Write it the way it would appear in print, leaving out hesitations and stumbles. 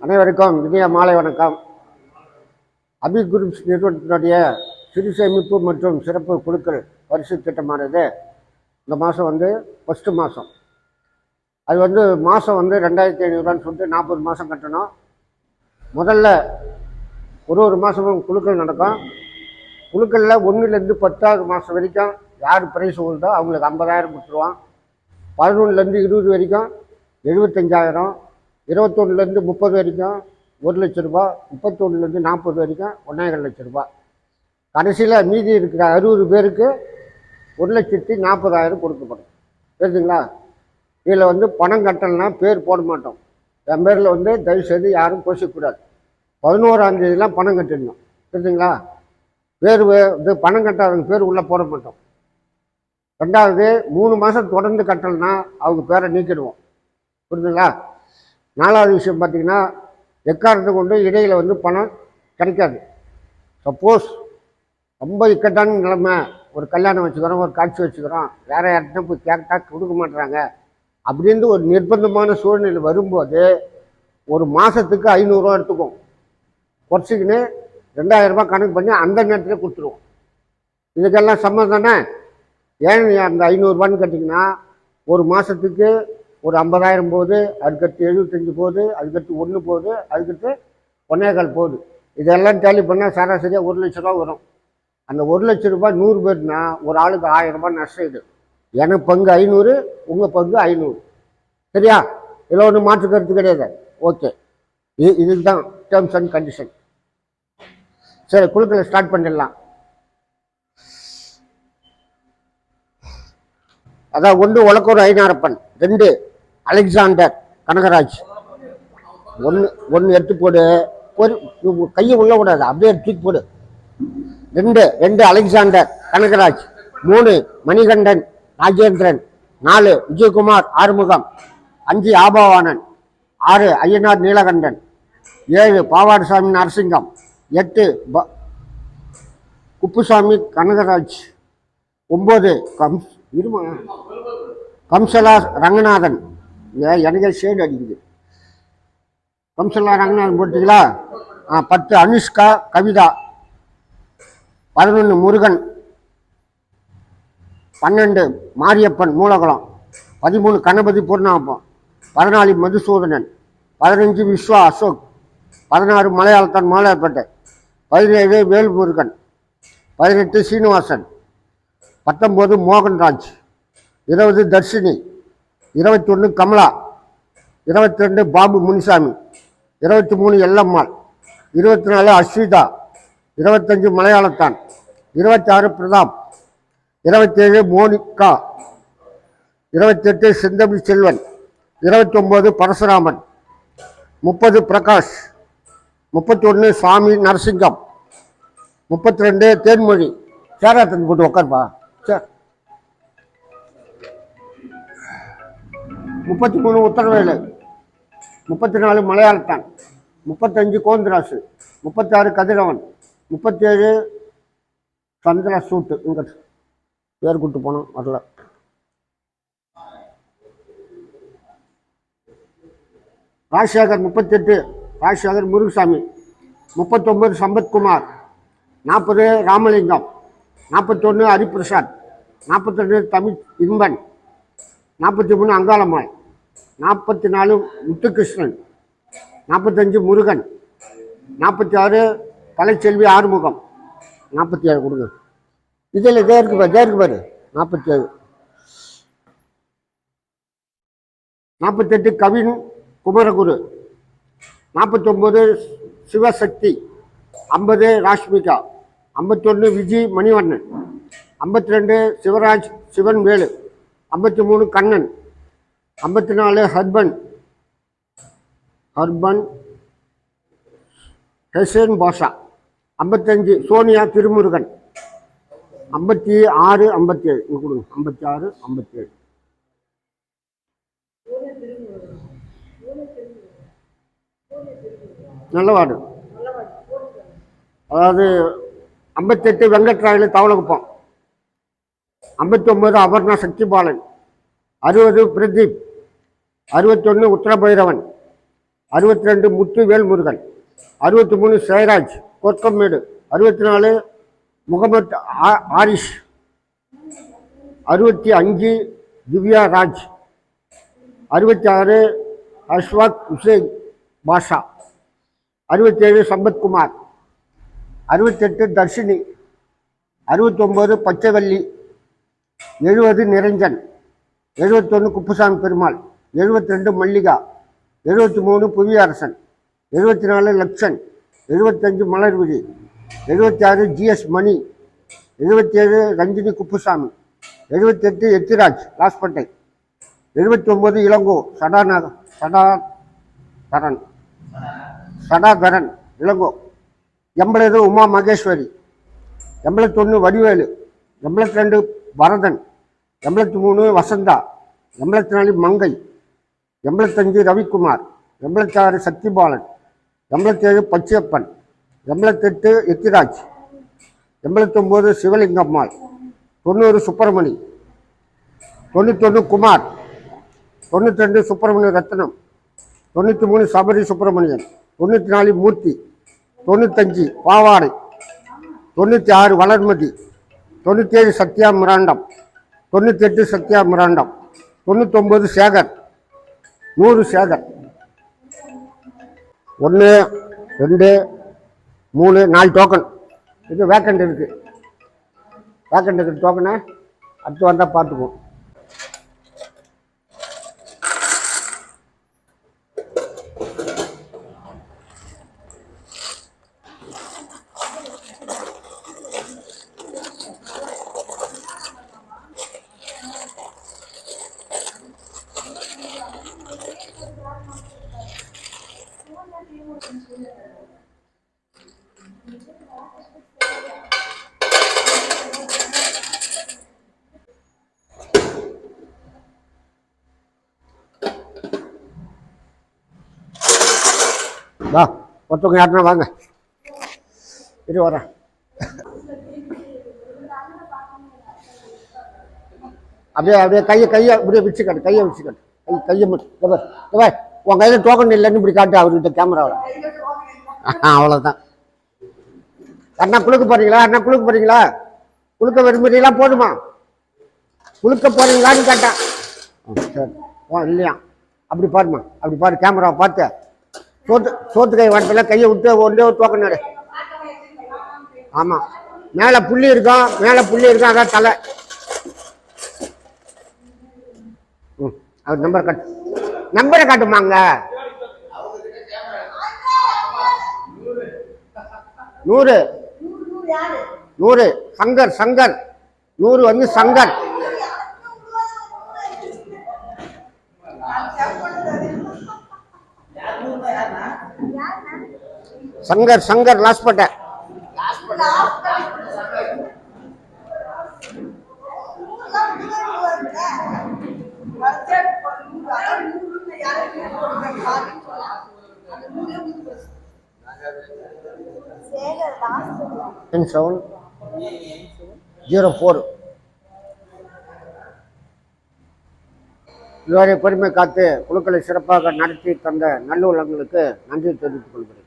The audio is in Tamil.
அனைவருக்கும் இனிய மாலை வணக்கம். அபி குரூப்ஸ் நிறுவனத்தினுடைய சிறு சேமிப்பு மற்றும் சிறப்பு குழுக்கள் பரிசு திட்டமானது இந்த மாதம் ஃபஸ்ட்டு மாதம். அது மாதம் 2500 சொல்லிட்டு 40 மாதம் கட்டணும். முதல்ல ஒரு மாதமும் குழுக்கள் நடக்கும். குழுக்களில் 1லேருந்து 10வது மாதம் வரைக்கும் யார் பிரைஸ் கொடுத்தோ அவங்களுக்கு 50,000 கொடுத்துருவான். 11லேருந்து 20 வரைக்கும் 75,000, 21லேருந்து 30 வரைக்கும் 1,00,000 ரூபா, 31லேருந்து 40 வரைக்கும் 1,50,000 ரூபா. கடைசியில் மீதி இருக்கிற 60 பேருக்கு 1,40,000 கொடுக்கப்படும். தெரிஞ்சுங்களா? இதில் பணம் கட்டலைன்னா பேர் போட மாட்டோம். என் பேரில் தயவுசெய்து யாரும் கோஷிக்கக்கூடாது. 11ஆம் தேதியெலாம் பணம் கட்டிடணும். தெரிஞ்சுங்களா? பேர் பணம் கட்டாதவங்க பேர் உள்ளே போட மாட்டோம். ரெண்டாவது 3 மாதம் தொடர்ந்து கட்டலைன்னா அவங்க பேரை நீக்கிடுவோம். புரிஞ்சுங்களா? 4வது விஷயம் பார்த்திங்கன்னா, எக்காரணத்தை கொண்டு இடையில் பணம் கிடைக்காது. சப்போஸ் ரொம்ப இக்கட்டான நிலைமை, ஒரு கல்யாணம் வச்சுக்கிறோம், ஒரு காட்சி வச்சுக்கிறோம், வேறு யார்கிட்ட போய் கேட்டால் கொடுக்க மாட்டுறாங்க அப்படின்னு ஒரு நிர்பந்தமான சூழ்நிலை வரும்போது ஒரு மாதத்துக்கு 500 ரூபா எடுத்துக்கும். குறைச்சிக்கின்னு 2000 ரூபா கணக்கு பண்ணி அந்த நேரத்தில் கொடுத்துருவோம். இதுக்கெல்லாம் சம்மதம் தானே? ஏன் அந்த 500 ரூபான்னு கேட்டிங்கன்னா, ஒரு மாதத்துக்கு ஒரு 50,000 போகுது, அதுக்கடுத்து 75 போகுது, அதுக்கடுத்து 1 போகுது, அதுக்கடுத்து 1,25 போகுது. இதெல்லாம் டேலி பண்ணால் சராசரியாக 1,00,000 ரூபா வரும். அந்த 1,00,000 ரூபாய் 100 பேர்னா ஒரு ஆளுக்கு 1000 ரூபாய் நஷ்டம். இது எனக்கு பங்கு 500, உங்கள் பங்கு 500. சரியா? இதில் ஒன்றும் மாற்று கருத்து கிடையாது. ஓகே, இதுதான் டேர்ம்ஸ் அண்ட் கண்டிஷன். சரி, குழுக்களை ஸ்டார்ட் பண்ணிடலாம். அதான் 1 ஒலக்கூர் ஐநாரப்பன், 2 அலெக்சாண்டர் கனகராஜ். 1 எடுத்து போடு. கையை உள்ள கூடாது, அப்படியே தூக்கி போடு. 2 அலெக்சாண்டர் கனகராஜ், 3 மணிகண்டன் ராஜேந்திரன், 4 விஜயகுமார் ஆறுமுகம், 5 ஆபாவானன், 6 ஐயனார் நீலகண்டன், 7 பாவாடசாமி நரசிங்கம், 8 குப்புசாமி கனகராஜ், 9 கம்சலா ரங்கநாதன். எனக்கே ஷேடு அடிக்குது. கம்சலா ரங்கநாதன் போட்டீங்களா? 10 அனுஷ்கா கவிதா, 11 முருகன், 12 மாரியப்பன் மூலகுளம், 13 கணபதி பூர்ணாபம், 14 மதுசூதனன், 15 விஸ்வா அசோக், 16 மலையாளத்தான் மாலையாப்பேட்டை, 17 வேல்முருகன், 18 சீனிவாசன், 19 மோகன்ராஜ், 20 தர்ஷினி, 21 கமலா, 22 பாபு முனிசாமி, 23 எல்லம்மாள், 24 அஸ்விதா, 25 மலையாளத்தான், 26 பிரதாப், 27 மோனிகா, 28 செந்தமிழ் செல்வன், 29 பரசுராமன், 30 பிரகாஷ், 31 சாமி நரசிங்கம், 32 தேன்மொழி. சேராத்தன் போட்டு உட்காருப்பா. சார் 33 உத்தரவேலு, 34 மலையாளத்தான், 35 கோந்திராசு, 36 கதிரவன், 37 சந்திரா சூட்டு. இங்க பேர் கூட்டு போனோம், வரல. ராஜசேகர் 38 ராஜசேகர் முருகசாமி, 39 சம்பத்குமார், 40 ராமலிங்கம், 41 ஹரிபிரசாத், 42 தமிழ் இன்பன், 43 அங்காளம்மாள், 44 முத்துகிருஷ்ணன், 45 முருகன், 46 கலைச்செல்வி ஆறுமுகம், 47 கொடுங்க. இதில் இதே இருக்கு பாரு 47. 48 கவின் குமரகுரு, 49 சிவசக்தி, 50 ராஷ்மிகா, 51 விஜய் மணிவண்ணன், 52 சிவராஜ் சிவன் வேலு, 53 கண்ணன், 54 ஹர்பன் ஹெசன் பாஷா, 55 சோனியா திருமுருகன், 56 57 கொடுங்க. 56 57 நல்லவாடு. அதாவது 58 வெங்கட்ராயலு தவளகுப்பம், 59 அபர்ணா சக்திபாலன், 60 பிரதீப், 61 உத்தரபைரவன், 62 முத்து வேல்முருகன், 63 ஜெயராஜ் கொர்க்கம்மேடு, 64 முகமது ஆரிஷ், 65 திவ்யா ராஜ், 66 அஷ்வாக் ஹுசேன் பாஷா, 67 சம்பத்குமார், 68 தர்ஷினி, 69 பச்சைவள்ளி, 70 நிரஞ்சன், 71 குப்புசாமி பெருமாள், 72 மல்லிகா, 73 புவியரசன், 74 லக்ஷன், 75 மலர்விழி, 76 ஜிஎஸ் மணி, 77 ரஞ்சினி குப்புசாமி, 78 எத்திராஜ் லாஸ்பட்டை, 79 இளங்கோ சடாதரன் இளங்கோ, 80 உமா மகேஸ்வரி, 81 வடிவேலு, 82 வரதன், 83 வசந்தா, 84 மங்கை, 85 ரவிக்குமார், 86 சக்திபாலன், 87 பச்சையப்பன், 88 எத்திராஜ், 89 சிவலிங்கம்மாள், 90 சுப்பிரமணி, 91 குமார், 92 சுப்பிரமணிய ரத்னம், 93 சபரி சுப்பிரமணியன், 94 மூர்த்தி, 95 பாவாடை, 96 வளர்மதி, 97 சத்யா மிராண்டம், 98 சத்யா மிராண்டம், 99 சேகர், 100 சேகர். 1 2 3 4 டோக்கன் இது வேக்கண்ட் இருக்கு. வேக்கண்ட் இருக்கிற டோக்கனை அடுத்து வந்தால் பார்த்துக்குவோம். வா ஒருத்தவங்க யாருன்னா வாங்க, இது வரேன். அப்படியே அப்படியே கையை அப்படியே வச்சுக்காட்டு, கையை வச்சுக்காட்டு, கையை மட்டும் உன் கையில் டோக்கன் இல்லைன்னு இப்படி காட்டு அவர்கிட்ட கேமராவில். அவ்வளோதான். அண்ணா குளுக்க போறீங்களா? அண்ணா குளுக்க போறீங்களா? குளுக்க விரும்புறீங்களா? போதுமா? குளுக்க போறீங்களான்னு கேட்டேன். சரி இல்லையா? அப்படி பாருமா, அப்படி பாரு, கேமராவை பார்த்து சோத்து கை வாட்டத்தில் கையை விட்டு ஒன்றே ஒரு டோக்கன் எடு. ஆமாம், மேலே புள்ளி இருக்கும், அதான் தலை. அவர் நம்பரை காட்டுமாங்க. 100 சங்கர் 100 வந்து சங்கர். சங்கர் லாஸ்பட்டை. Seven 04. இதுவரை பெருமை காத்து குழுக்களை சிறப்பாக நடத்தி தந்த நல்லுள்ளங்களுக்கு நன்றி தெரிவித்துக் கொள்கிறேன்.